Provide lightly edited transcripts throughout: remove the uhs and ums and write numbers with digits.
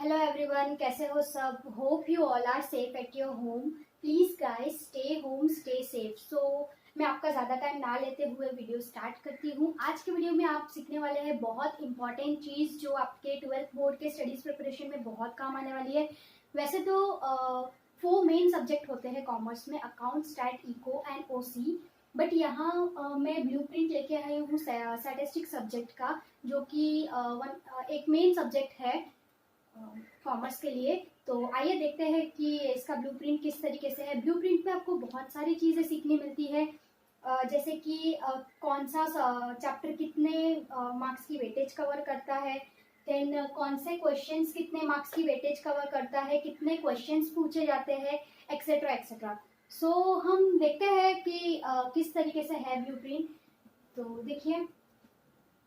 Hello everyone, कैसे हो सब। Hope you all are safe at your home. Please guys stay home, stay safe. So मैं आपका ज़्यादा टाइम ना लेते हुए वीडियो स्टार्ट करती हूँ। आज के वीडियो में आप सीखने वाले हैं बहुत इंपॉर्टेंट चीज़ जो आपके 12th बोर्ड के स्टडीज़ प्रिपरेशन में बहुत काम आने वाली है। वैसे तो 4 मेन सब्जेक्ट होते हैं कॉमर्स में, account, stat, eco and OC. But यहाँ मैं ब्लूप्रिंट लेके आई हूँ स्टैटिस्टिक्स सब्जेक्ट का, जो कि एक मेन सब्जेक्ट है कॉमर्स के लिए। तो आइए देखते हैं कि इसका ब्लूप्रिंट किस तरीके से है। ब्लूप्रिंट में आपको बहुत सारी चीज़ें सीखने मिलती है, जैसे कि कौन सा चैप्टर कितने मार्क्स की वेटेज कवर करता है, देन कौन से क्वेश्चंस कितने मार्क्स की वेटेज कवर करता है, कितने क्वेश्चंस पूछे जाते हैं, एक्सेट्रा एक्सेट्रा। सो हम देखते हैं कि किस तरीके से है ब्लूप्रिंट। तो देखिए,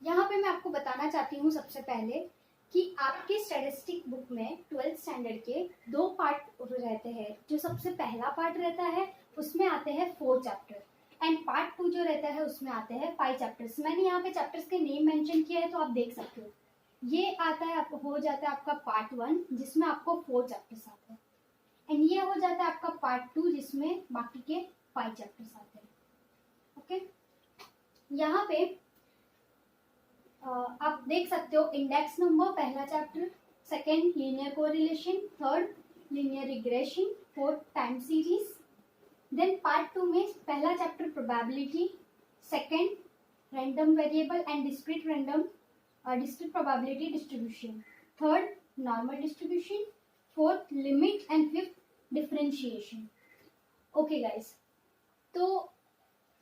यहाँ पे मैं आपको बताना चाहती हूँ सबसे पहले कि आपके स्टैटिस्टिक बुक में 12th स्टैंडर्ड के 2 पार्ट रहते हैं। जो सबसे पहला पार्ट रहता है उसमें आते हैं 4 चैप्टर एंड पार्ट 2 जो रहता है उसमें आते हैं 5 चैप्टर्स। मैंने यहाँ पे चैप्टर्स के नेम मेंशन किया है तो आप देख सकते हो। ये आता है हो जाता है आपका पार्ट 1 जिसमें आपको 4 चैप्टर्स आते हैं, एंड ये हो जाता है आपका पार्ट 2 जिसमें बाकी के 5 चैप्टर्स आते हैं। ओके, यहाँ पे आप देख सकते हो इंडेक्स नंबर पहला chapter, second linear correlation, third linear regression, fourth time series. Then part 2 में पहला chapter probability, second random variable and discrete probability distribution, third normal distribution, fourth limit and fifth differentiation. Okay guys, तो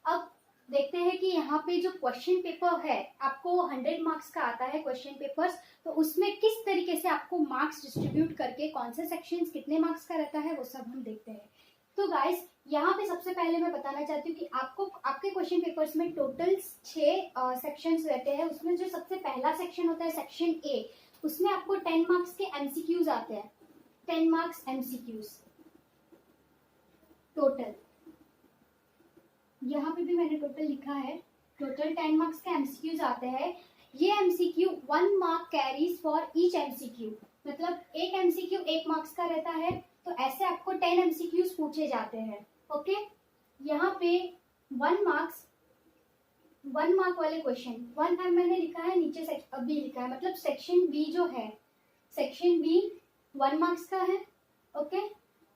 अब देखते हैं कि यहाँ पे जो क्वेश्चन पेपर है आपको 100 मार्क्स का आता है क्वेश्चन पेपर्स, तो उसमें किस तरीके से आपको मार्क्स डिस्ट्रीब्यूट करके कौन से सेक्शंस कितने मार्क्स का रहता है वो सब हम देखते हैं। तो गाइस, यहाँ पे सबसे पहले मैं बताना चाहती हूँ कि आपको आपके क्वेश्चन पेपर्स में टोटल 6 सेक्शंस रहते हैं। उसमें जो सबसे पहला सेक्शन होता है सेक्शन ए, उसमें आपको 10 मार्क्स के एमसीक्यूज आते हैं। 10 मार्क्स एमसीक्यूज टोटल, यहाँ पे भी मैंने टोटल लिखा है। टोटल 10 मार्क्स के एमसीक्यूज आते हैं। ये MCQ 1 mark carries for each MCQ, मतलब एक एमसीक्यू 1 मार्क्स का रहता है। तो ऐसे आपको 10 एमसीक्यूज पूछे जाते हैं। ओके, यहाँ पे 1 मार्क वाले क्वेश्चन 1 मैंने लिखा है, नीचे बी लिखा है, मतलब सेक्शन बी जो है, सेक्शन बी 1 मार्क्स का है। ओके,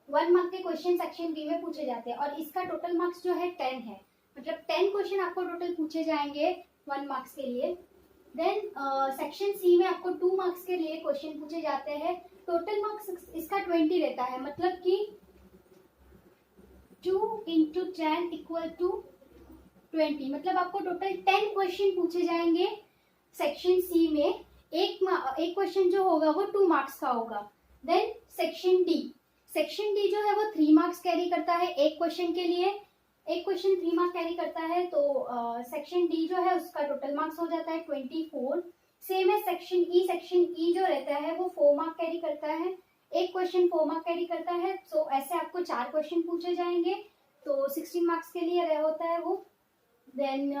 1 मार्क के क्वेश्चन सेक्शन बी में पूछे जाते हैं और इसका टोटल मार्क्स जो है 10 है, मतलब 10 क्वेश्चन आपको टोटल पूछे जाएंगे 1 मार्क्स के लिए। देन सेक्शन सी में आपको 2 मार्क्स के लिए क्वेश्चन पूछे जाते हैं। टोटल मार्क्स इसका 20 रहता है, मतलब कि 2 × 10 = 20, मतलब आपको टोटल 10 क्वेश्चन पूछे जाएंगे सेक्शन सी में। एक क्वेश्चन जो होगा वो 2 मार्क्स का होगा। देन सेक्शन डी जो है वो 3 मार्क्स कैरी करता है एक क्वेश्चन के लिए। एक क्वेश्चन 3 मार्क्स कैरी करता है, तो सेक्शन डी जो है उसका टोटल मार्क्स हो जाता है 24। सेम है सेक्शन ई जो रहता है वो 4 मार्क कैरी करता है, एक क्वेश्चन 4 मार्क कैरी करता है। तो ऐसे आपको 4 क्वेश्चन पूछे जाएंगे, तो 16 मार्क्स के लिए रह होता है वो। देन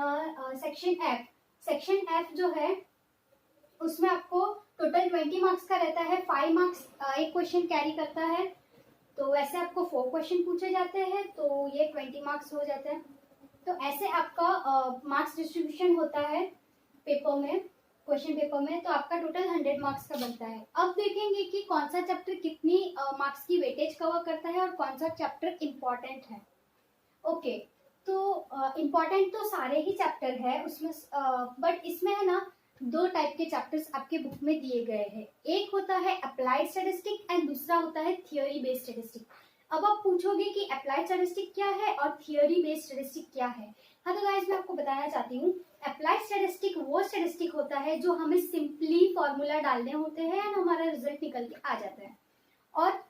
सेक्शन एफ जो है उसमें आपको टोटल 20 मार्क्स का रहता है, 5 मार्क्स एक क्वेश्चन कैरी करता है। तो वैसे आपको 4 क्वेश्चन पूछे जाते हैं, तो ये 20 मार्क्स हो जाते हैं। तो ऐसे आपका मार्क्स डिस्ट्रीब्यूशन होता है पेपर में, क्वेश्चन पेपर में। तो आपका टोटल 100 मार्क्स का बनता है। अब देखेंगे कि कौन सा चैप्टर कितनी मार्क्स की वेटेज कवर करता है और कौन सा चैप्टर इम्पॉर्टेंट है। ओके, तो इम्पॉर्टेंट तो सारे ही चैप्टर है उसमें, बट इसमें है ना 2 टाइप के चैप्टर्स आपके बुक में दिए गए हैं। एक होता है अप्लाइड स्टैटिस्टिक एंड दूसरा होता है थियोरी बेस्ड स्टैटिस्टिक। अब आप पूछोगे कि अप्लाइड स्टैटिस्टिक क्या है और थियोरी बेस्ड स्टैटिस्टिक क्या है। हाँ, तो गाइस मैं आपको बताना चाहती हूँ, अप्लाइड स्टैटिस्टिक वो स्टैटिस्टिक होता है जो हमें सिंपली फॉर्मूला डालने होते हैं एंड हमारा रिजल्ट निकल के आ जाता है। और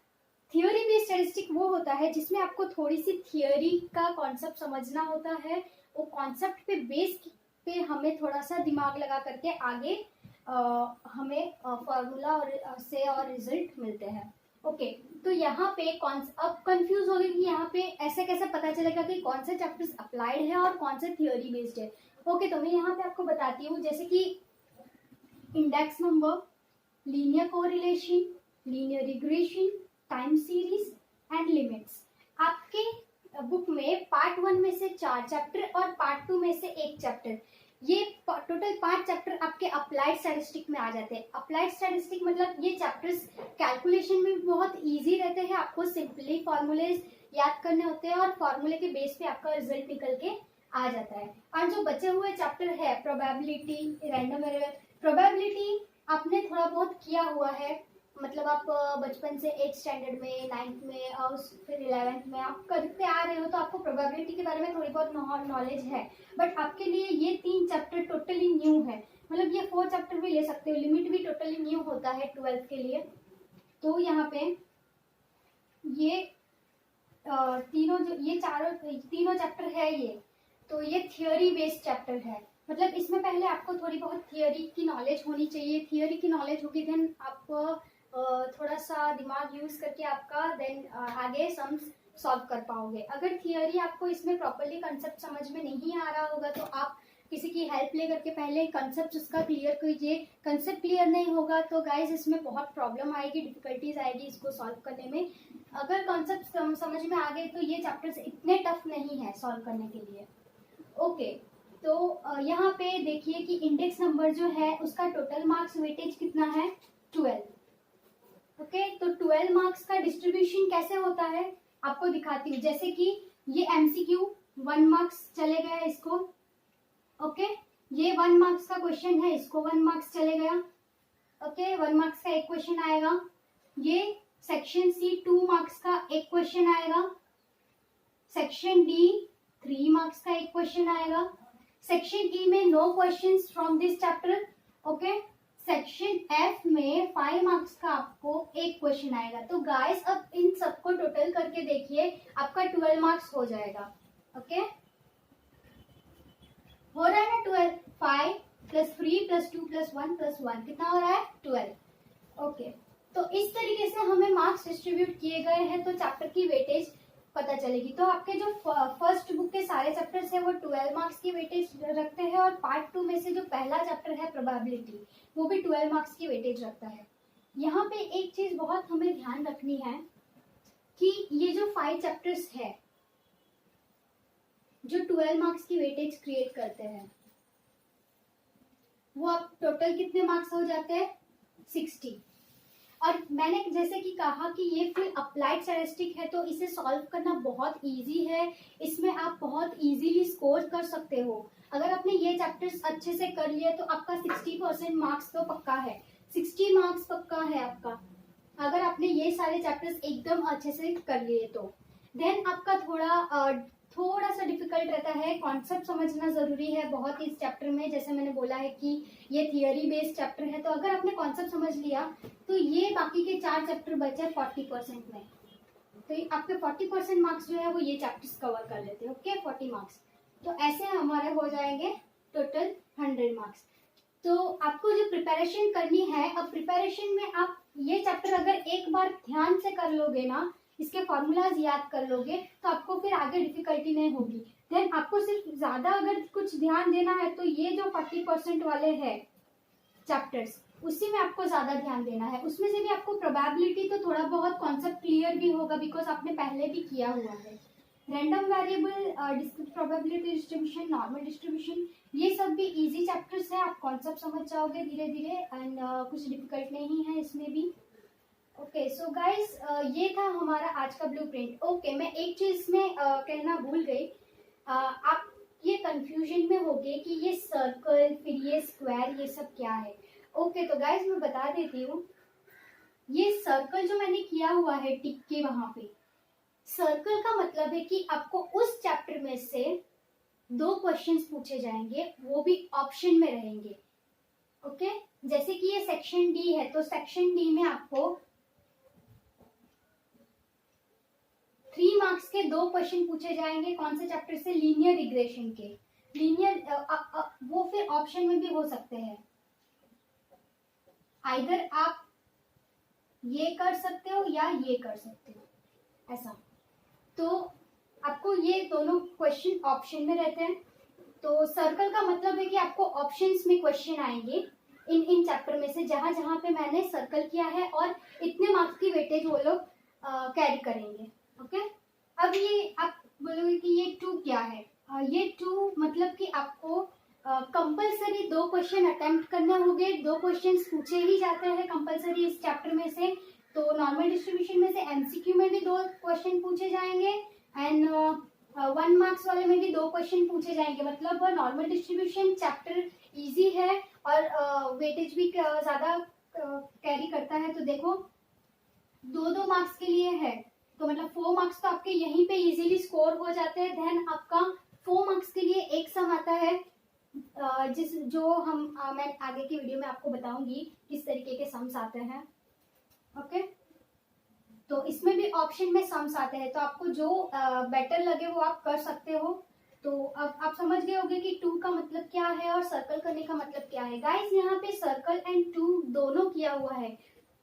थियोरी बेस्ड स्टैटिस्टिक वो होता है जिसमें आपको थोड़ी सी थियोरी का कॉन्सेप्ट समझना होता है। वो कॉन्सेप्ट पे बेस पे हमें थोड़ा सा दिमाग लगा करके आगे हमें फॉर्मूला से और रिजल्ट मिलते हैं। ओके, तो यहाँ पे अब कंफ्यूज हो गई कि यहाँ पे ऐसे कैसे पता चलेगा कि कौन से चैप्टर्स अप्लाइड है और कौन से थियोरी बेस्ड है। ओके, तो मैं यहाँ पे आपको बताती हूँ, जैसे कि index number, linear correlation, linear regression, time series and limits. आपके बुक में पार्ट 1 में से 4 चैप्टर और पार्ट 2 में से 1 चैप्टर, ये टोटल 5 चैप्टर आपके अप्लाइड स्टैटिस्टिक में आ जाते हैं। अप्लाइड स्टैटिस्टिक मतलब ये चैप्टर्स कैलकुलेशन में बहुत इजी रहते हैं, आपको सिंपली फॉर्मूलेज याद करने होते हैं और फॉर्मूले के बेस पे आपका रिजल्ट निकल के आ जाता है। और जो बचे हुए चैप्टर है प्रोबेबिलिटी, रैंडम एरर, प्रोबेबिलिटी आपने थोड़ा बहुत किया हुआ है, मतलब आप बचपन से 8th स्टैंडर्ड में, 9th में और फिर 11th में आप करते आ रहे हो, तो आपको प्रोबेबिलिटी के बारे में थोड़ी बहुत नॉलेज है। बट आपके लिए ये 3 चैप्टर टोटली न्यू है, मतलब ये 4 चैप्टर भी ले सकते हो, लिमिट भी टोटली न्यू होता है 12th के लिए। तो यहाँ पे ये तीनों चैप्टर है ये, तो ये थियोरी बेस्ड चैप्टर है, मतलब इसमें पहले आपको थोड़ी बहुत थियोरी की नॉलेज होनी चाहिए। थियोरी की नॉलेज होगी देन आप थोड़ा सा दिमाग यूज करके आपका देन आगे सम्स सॉल्व कर पाओगे। अगर थियोरी आपको इसमें प्रॉपरली कंसेप्ट समझ में नहीं आ रहा होगा तो आप किसी की हेल्प लेकर के पहले कंसेप्ट उसका क्लियर कीजिए। कंसेप्ट क्लियर नहीं होगा तो गाइज इसमें बहुत प्रॉब्लम आएगी, डिफिकल्टीज आएगी इसको सॉल्व करने में। अगर कॉन्सेप्ट समझ में आ गए तो ये चैप्टर्स इतने टफ नहीं है सॉल्व करने के लिए। ओके, तो यहाँ पे देखिए कि इंडेक्स नंबर जो है उसका टोटल मार्क्स वेटेज कितना है, 12। ओके, तो 12 मार्क्स का डिस्ट्रीब्यूशन कैसे होता है आपको दिखाती हूँ। जैसे कि ये MCQ 1 मार्क्स चले गया इसको, ओके, ये 1 मार्क्स का क्वेश्चन है, इसको 1 मार्क्स चले गया। ओके, 1 मार्क्स का एक क्वेश्चन आएगा। ये सेक्शन C 2 मार्क्स का एक क्वेश्चन आएगा। सेक्शन D 3 मार्क्स का एक क्वेश्चन आएगा। सेक्शन E में no questions from this chapter. Okay, section F में 5 मार्क्स का आपको एक क्वेश्चन आएगा। तो गाइस अब इन सबको टोटल करके देखिए, आपका 12 मार्क्स हो जाएगा। ओके, हो रहा है ना 12, 5 + 3 + 2 + 1 + 1 कितना हो रहा है, 12। ओके, तो इस तरीके से हमें मार्क्स डिस्ट्रीब्यूट किए गए हैं तो चैप्टर की वेटेज पता चलेगी। तो आपके जो फर्स्ट बुक के सारे चैप्टर्स हैं वो 12 मार्क्स की वेटेज रखते हैं, और पार्ट 2 में से जो पहला चैप्टर है प्रोबेबिलिटी वो भी 12 मार्क्स की वेटेज रखता है। यहाँ पे एक चीज बहुत हमें ध्यान रखनी है कि ये जो 5 चैप्टर्स है जो 12 मार्क्स की वेटेज क्रिएट करते हैं वो आप टोटल कितने मार्क्स हो जाते हैं, 60। और मैंने जैसे कि कहा कि ये फिर अप्लाइड स्टैटिस्टिक है तो इसे सॉल्व करना बहुत इजी है, इसमें आप बहुत इजीली स्कोर कर सकते हो। अगर आपने ये चैप्टर्स अच्छे से कर लिए तो आपका 60% मार्क्स तो पक्का है, 60 मार्क्स पक्का है आपका, अगर आपने ये सारे चैप्टर्स एकदम अच्छे से कर लिए तो। देन आपका थोड़ा सा डिफिकल्ट रहता है, कॉन्सेप्ट समझना जरूरी है बहुत इस चैप्टर में। जैसे मैंने बोला है कि ये थियोरी बेस्ड चैप्टर है, तो अगर आपने कॉन्सेप्ट समझ लिया तो ये बाकी के 4 चैप्टर बचे 40% में, तो आपके 40% मार्क्स जो है वो ये चैप्टर्स कवर कर लेते हैं। ओके, 40 मार्क्स, तो ऐसे हमारे हो जाएंगे टोटल 100 मार्क्स। तो आपको जो प्रिपरेशन करनी है, अब प्रिपरेशन में आप ये चैप्टर अगर एक बार ध्यान से कर लोगे ना, इसके फॉर्मूलाज याद कर लोगे तो आपको फिर आगे डिफिकल्टी नहीं होगी। देन आपको सिर्फ ज्यादा अगर कुछ ध्यान देना है तो ये जो 40% वाले हैं चैप्टर्स उसी में आपको ज्यादा ध्यान देना है। उसमें से भी आपको प्रोबेबिलिटी तो थोड़ा बहुत कॉन्सेप्ट क्लियर भी होगा बिकॉज आपने पहले भी किया हुआ है। Random variable, probability distribution, normal distribution, ये सब भी इजी चैप्टर्स है, आप कॉन्सेप्ट समझ जाओगे धीरे धीरे एंड कुछ डिफिकल्ट नहीं है इसमें भी। ओके, सो गाइस ये था हमारा आज का ब्लूप्रिंट। ओके, मैं एक चीज में कहना भूल गई, आप ये कंफ्यूजन में होगे कि ये सर्कल फिर ये स्क्वायर ये सब क्या है। ओके, तो गाइस मैं बता देती हूँ, ये सर्कल जो मैंने किया हुआ है टिक के वहां पे, सर्कल का मतलब है कि आपको उस चैप्टर में से 2 क्वेश्चंस पूछे जाएंगे, वो भी ऑप्शन में रहेंगे। ओके, जैसे कि ये सेक्शन डी है तो सेक्शन डी में आपको 3 मार्क्स के 2 क्वेश्चन पूछे जाएंगे। कौन से चैप्टर से, लीनियर रिग्रेशन के। लीनियर वो फिर ऑप्शन में भी हो सकते हैं, आइदर आप ये कर सकते हो या ये कर सकते हो, ऐसा। तो आपको ये दोनों क्वेश्चन ऑप्शन में रहते हैं। तो सर्कल का मतलब है कि आपको ऑप्शंस में क्वेश्चन आएंगे इन चैप्टर में से जहाँ जहाँ पे मैंने सर्कल किया है, और इतने मार्क्स की वेटेज वो लोग कैरी करेंगे। ओके, अब ये आप बोलोगे कि ये 2 क्या है? ये 2 मतलब कि आपको कंपलसरी 2 क्वेश्चन अटेम्प्ट करने होंगे। 2 क्वेश्चन पूछे ही जाते हैं कंपलसरी इस चैप्टर में से। तो नॉर्मल डिस्ट्रीब्यूशन में से एमसीक्यू में भी 2 क्वेश्चन पूछे जाएंगे, एंड 1 मार्क्स वाले में भी 2 क्वेश्चन पूछे जाएंगे। मतलब नॉर्मल डिस्ट्रीब्यूशन चैप्टर इजी है और वेटेज भी ज़्यादा कैरी करता है। तो देखो 2-2 मार्क्स के लिए है, तो मतलब 4 मार्क्स तो आपके यहीं पे इजीली स्कोर हो जाते हैं। देन आपका 4 मार्क्स के लिए एक सम आता है, मैं आगे की वीडियो में आपको बताऊंगी किस तरीके के सम्स आते हैं। ओके, तो इसमें भी ऑप्शन में सम्स आते हैं, तो आपको जो बेटर लगे वो आप कर सकते हो। तो अब आप समझ गए होंगे कि 2 का मतलब क्या है और सर्कल करने का मतलब क्या है। गाइस यहाँ पे सर्कल एंड 2 दोनों किया हुआ है,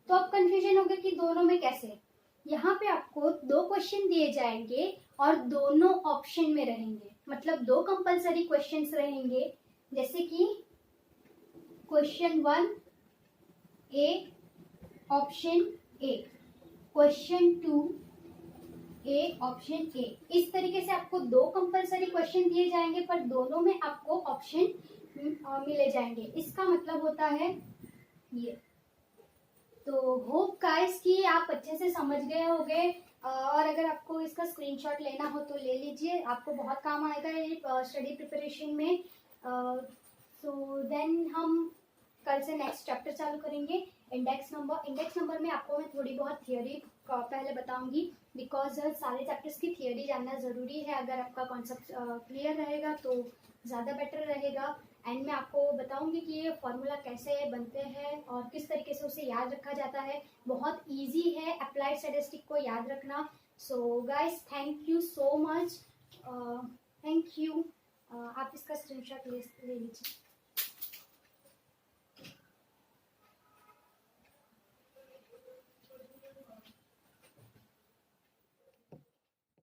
तो अब कंफ्यूजन होगा कि दोनों में कैसे। यहाँ पे आपको 2 क्वेश्चन दिए जाएंगे और दोनों ऑप्शन में रहेंगे, मतलब 2 कंपलसरी क्वेश्चंस रहेंगे। जैसे कि question 1 A option A, question 2 A option A. इस तरीके से आपको 2 कंपलसरी क्वेश्चन दिए जाएंगे, पर दोनों में आपको ऑप्शन मिले जाएंगे। इसका मतलब होता है ये। तो होप गाइस कि आप अच्छे से समझ गए होंगे, और अगर आपको इसका स्क्रीनशॉट लेना हो तो ले लीजिए, आपको बहुत काम आएगा ये स्टडी प्रिपरेशन में। सो देन हम कल से नेक्स्ट चैप्टर चालू करेंगे, इंडेक्स नंबर में आपको मैं थोड़ी बहुत थियोरी पहले बताऊंगी, बिकॉज सारे चैप्टर्स की थियोरी जानना ज़रूरी है। अगर आपका कॉन्सेप्ट क्लियर रहेगा तो ज़्यादा बेटर रहेगा। एंड मैं आपको बताऊंगी कि ये फॉर्मूला कैसे बनते हैं और किस तरीके से उसे याद रखा जाता है। बहुत इजी है अप्लाइड स्टैटिस्टिक्स को याद रखना। So guys thank you so much, thank you. आप इसका स्क्रीनशॉट ले लीजिए।